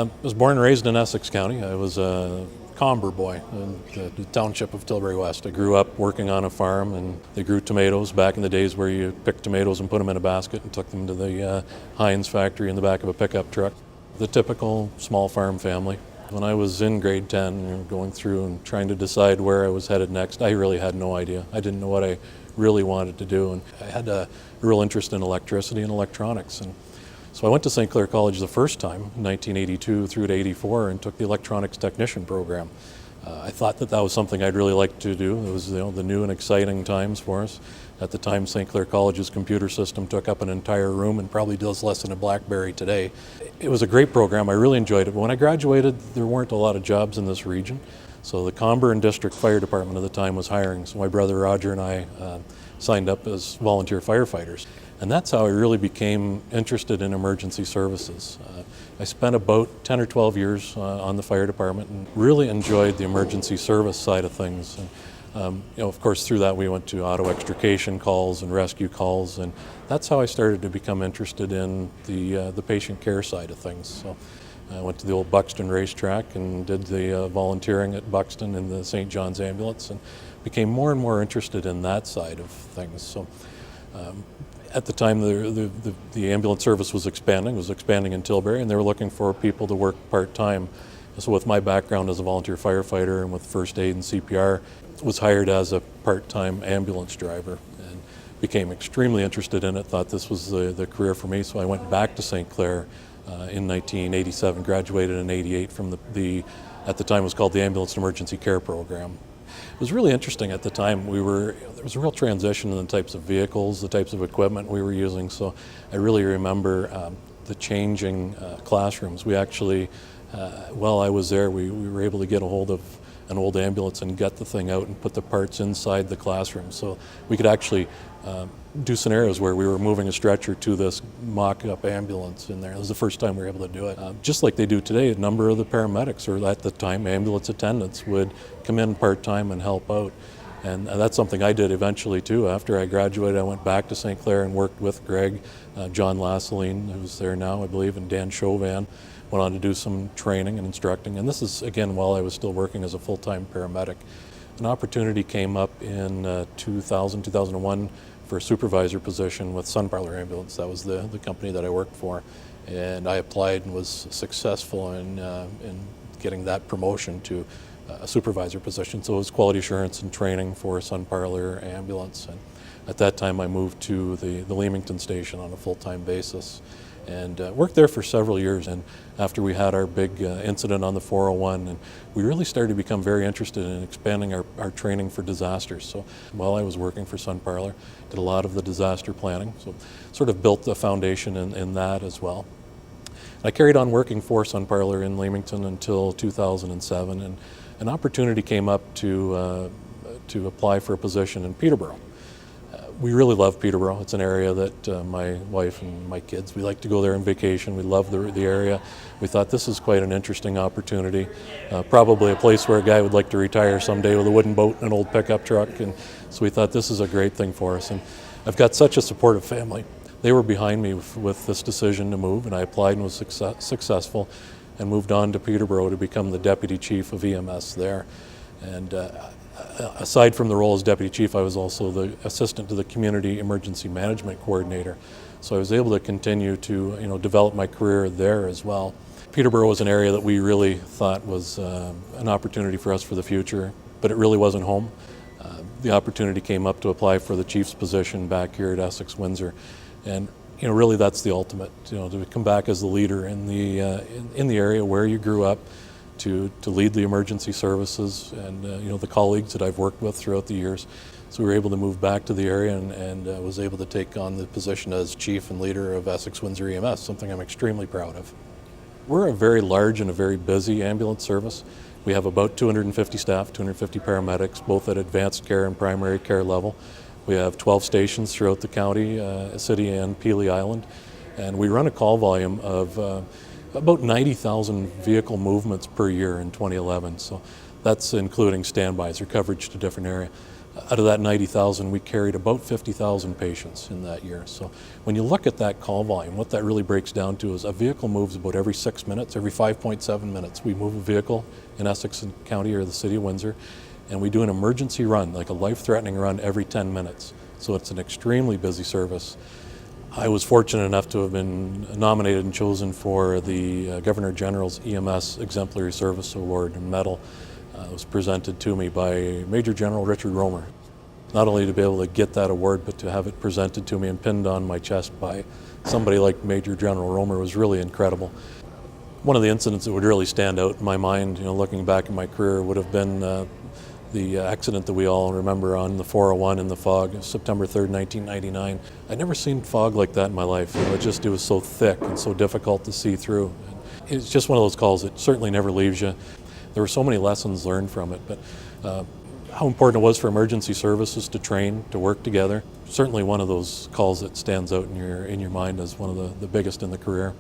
I was born and raised in Essex County. I was a Comber boy in the township of Tilbury West. I grew up working on a farm, and they grew tomatoes back in the days where you picked tomatoes and put them in a basket and took them to the Heinz factory in the back of a pickup truck. The typical small farm family. When I was in grade 10, going through and trying to decide where I was headed next, I really had no idea. I didn't know what I really wanted to do, and I had a real interest in electricity and electronics. And so I went to St. Clair College the first time, in 1982 through to 84, and took the electronics technician program. I thought that was something I'd really like to do. It was the new and exciting times for us. At the time, St. Clair College's computer system took up an entire room and probably does less than a BlackBerry today. It was a great program. I really enjoyed it. But when I graduated, there weren't a lot of jobs in this region. So the Comber and District Fire Department at the time was hiring. So my brother Roger and I signed up as volunteer firefighters. And that's how I really became interested in emergency services. I spent about 10 or 12 years on the fire department and really enjoyed the emergency service side of things. And, of course, through that we went to auto extrication calls and rescue calls, and that's how I started to become interested in the patient care side of things. So I went to the old Buxton racetrack and did the volunteering at Buxton in the St. John's ambulance, and became more and more interested in that side of things. So at the time, the ambulance service was expanding. It was expanding in Tilbury, and they were looking for people to work part-time. So with my background as a volunteer firefighter and with first aid and CPR, was hired as a part-time ambulance driver and became extremely interested in it, thought this was the career for me. So I went back to St. Clair in 1987, graduated in 88 from at the time it was called the Ambulance and Emergency Care Program. It was really interesting at the time. There was a real transition in the types of vehicles, the types of equipment we were using. So I really remember the changing classrooms. We actually, while I was there, we were able to get a hold of an old ambulance and get the thing out and put the parts inside the classroom. So we could actually do scenarios where we were moving a stretcher to this mock-up ambulance in there. It was the first time we were able to do it. Just like they do today, a number of the paramedics, or at the time ambulance attendants, would come in part-time and help out. And that's something I did eventually too. After I graduated, I went back to St. Clair and worked with Greg, John Lassaline, who's there now, I believe, and Dan Chauvin. Went on to do some training and instructing. And this is, again, while I was still working as a full-time paramedic. An opportunity came up in 2001 for a supervisor position with Sun Parlor Ambulance. That was the company that I worked for. And I applied and was successful in getting that promotion to a supervisor position. So it was quality assurance and training for Sun Parlor Ambulance. And at that time I moved to the Leamington station on a full-time basis and worked there for several years. And after we had our big incident on the 401, and we really started to become very interested in expanding our training for disasters. So while I was working for Sun Parlor, did a lot of the disaster planning, so sort of built the foundation in that as well. I carried on working for Sun Parlor in Leamington until 2007, and an opportunity came up to apply for a position in Peterborough. We really love Peterborough. It's an area that my wife and my kids, we like to go there on vacation. We love the area. We thought this is quite an interesting opportunity. Probably a place where a guy would like to retire someday with a wooden boat and an old pickup truck. And so we thought this is a great thing for us. And I've got such a supportive family. They were behind me with this decision to move, and I applied and was successful and moved on to Peterborough to become the deputy chief of EMS there. And aside from the role as deputy chief, I was also the assistant to the community emergency management coordinator. So I was able to continue to develop my career there as well. Peterborough was an area that we really thought was an opportunity for us for the future, but it really wasn't home. The opportunity came up to apply for the chief's position back here at Essex Windsor, and really that's the ultimate. To come back as the leader in the area where you grew up, to lead the emergency services and the colleagues that I've worked with throughout the years. So we were able to move back to the area and was able to take on the position as chief and leader of Essex Windsor EMS, something I'm extremely proud of. We're a very large and a very busy ambulance service. We have about 250 staff, 250 paramedics, both at advanced care and primary care level. We have 12 stations throughout the county, city and Pelee Island, and we run a call volume of about 90,000 vehicle movements per year in 2011. So that's including standbys or coverage to different area. Out of that 90,000, we carried about 50,000 patients in that year. So when you look at that call volume, what that really breaks down to is a vehicle moves about every 6 minutes, every 5.7 minutes. We move a vehicle in Essex County or the City of Windsor, and we do an emergency run, like a life-threatening run, every 10 minutes. So it's an extremely busy service. I was fortunate enough to have been nominated and chosen for the Governor General's EMS Exemplary Service Award and Medal. It was presented to me by Major General Richard Romer. Not only to be able to get that award, but to have it presented to me and pinned on my chest by somebody like Major General Romer was really incredible. One of the incidents that would really stand out in my mind, looking back in my career, would have been the accident that we all remember on the 401 in the fog, September 3rd, 1999. I'd never seen fog like that in my life. It was so thick and so difficult to see through. It's just one of those calls that certainly never leaves you. There were so many lessons learned from it, but how important it was for emergency services to train, to work together. Certainly one of those calls that stands out in your mind as one of the biggest in the career.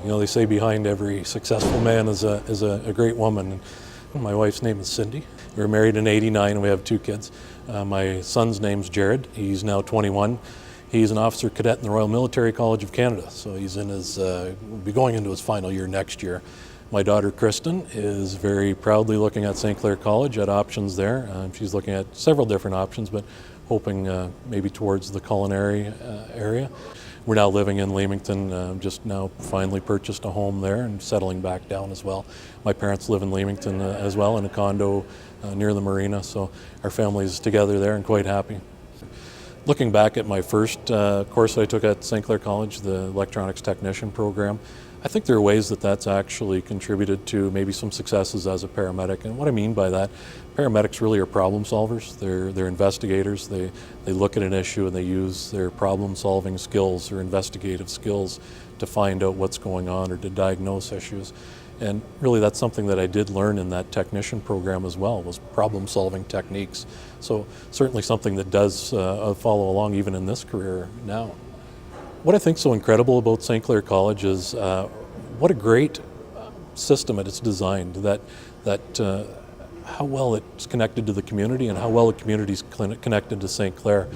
They say behind every successful man is a great woman. My wife's name is Cindy. We were married in '89 and we have 2 kids. My son's name's Jared. He's now 21. He's an officer cadet in the Royal Military College of Canada, so he's will be going into his final year next year. My daughter Kristen is very proudly looking at St. Clair College at options there. She's looking at several different options, but hoping maybe towards the culinary area. We're now living in Leamington, just now finally purchased a home there and settling back down as well. My parents live in Leamington as well in a condo near the marina, so our family's together there and quite happy. Looking back at my first course that I took at St. Clair College, the electronics technician program, I think there are ways that that's actually contributed to maybe some successes as a paramedic. And what I mean by that, paramedics really are problem solvers. They're investigators. They look at an issue and they use their problem solving skills or investigative skills to find out what's going on or to diagnose issues. And really that's something that I did learn in that technician program as well, was problem solving techniques. So certainly something that does follow along even in this career now. What I think is so incredible about St. Clair College is what a great system it's designed, that how well it's connected to the community and how well the community is connected to St. Clair.